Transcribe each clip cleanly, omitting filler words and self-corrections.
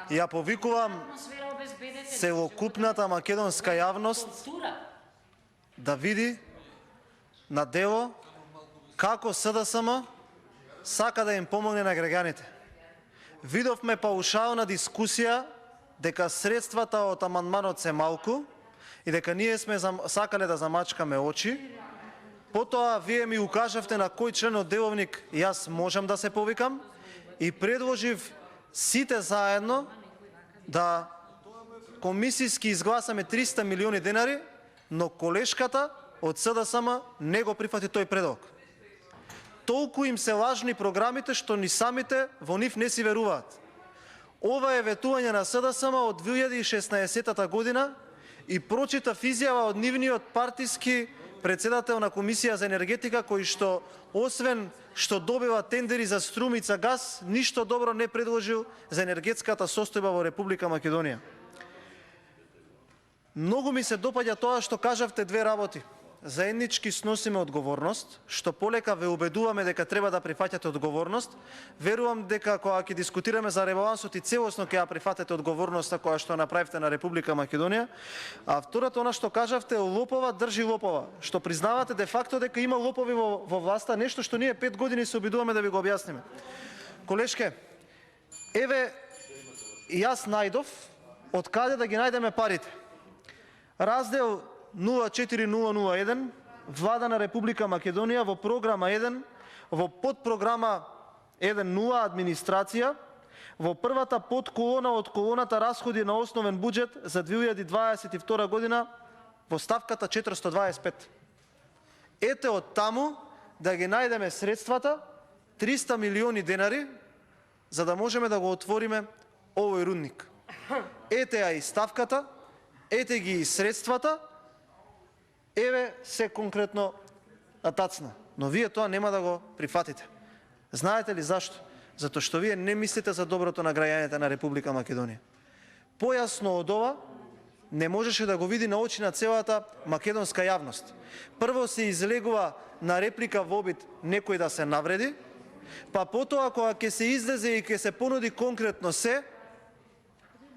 ја повикувам целокупната македонска јавност да види на дело како СДСМ сака да им помогне на граѓаните. Видовме паушална дискусија дека средствата од амандманот се малку и дека ние сме сакале да замачкаме очи. Потоа вие ми укажавте на кој член од деловник јас можам да се повикам и предложив сите заедно да комисиски изгласаме 300 милиони денари, но колешката од СДСМ не го прифати тој предлог. Толку им се лажни програмите што ни самите во нив не си веруваат. Ова е ветување на СДСМ од 2016 година и прочитав изјава од нивниот партиски председател на Комисија за енергетика, кој што освен што добива тендери за струмица газ, ништо добро не предложил за енергетската состојба во Република Македонија. Многу ми се допаѓа тоа што кажавте две работи. Заеднички сносиме одговорност, што полека ве убедуваме дека треба да прифаќате одговорност. Верувам дека кога ќе дискутираме за ребалансот и целосно ќе ја прифатите одговорноста која што направивте на Република Македонија. А второто, она што кажавте, лопова држи лопова, што признавате де факто дека има лопови во власта, нешто што ние 5 години се обидуваме да ви го објасниме. Колешке, еве јас најдов од каде да ги најдеме парите. Раздел 04001, Влада на Република Македонија, во програма 1, во подпрограма 1.0 администрација, во првата подколона од колоната расходи на основен буџет за 2022 година, во ставката 425. Ете од таму да ги најдеме средствата, 300 милиони денари, за да можеме да го отвориме овој рудник. Ете ја и ставката, ете ги и средствата, еве се конкретно тацна. Но вие тоа нема да го прифатите. Знаете ли зашто? Затоа што вие не мислите за доброто на граѓаните на Република Македонија. Појасно од ова не можеше да го види на очи на целата македонска јавност. Прво се излегува на реплика во обид некој да се навреди, па потоа кога ќе се излезе и ќе се понуди конкретно се,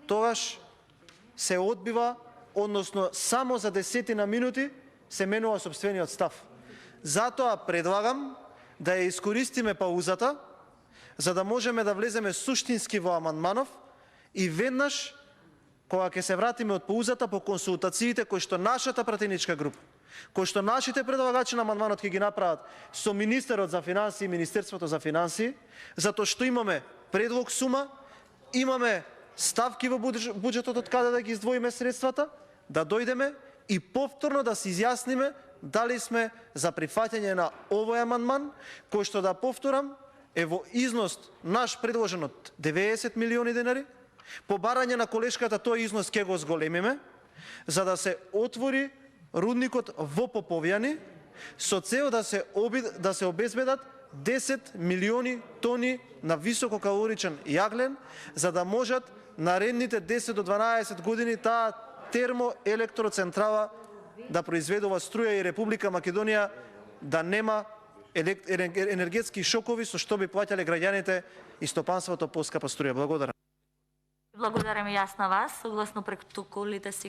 тогаш се одбива, односно само за 10 минути се менува сопствениот став. Затоа предлагам да ја искористиме паузата, за да можеме да влеземе суштински во амандманов и веднаш, кога ќе се вратиме од паузата по консултациите кои што нашата пратеничка група, кои што нашите предлагачи на амандманот ќе ги направат со министерот за финансии и Министерството за финансии, затоа што имаме предлог сума, имаме ставки во буџетот од каде да ги издвоиме средствата, да дојдеме и повторно да се изјасниме дали сме за прифаќање на овој амандман, кој што, да повторам, е во износ наш предложен од 90 милиони денари. По барање на колешката тој износ ќе го зголемиме, за да се отвори рудникот во Поповјани, со цел да се обезбедат 10 милиони тони на висококалоричен јаглен, за да можат наредните 10 до 12 години таа термоелектроцентрала да произведува струја и Република Македонија да нема енергетски шокови со што би плаќале граѓаните и стопанството поскапа струја. Благодарам. Благодарам и јас на вас. Согласно протоколите си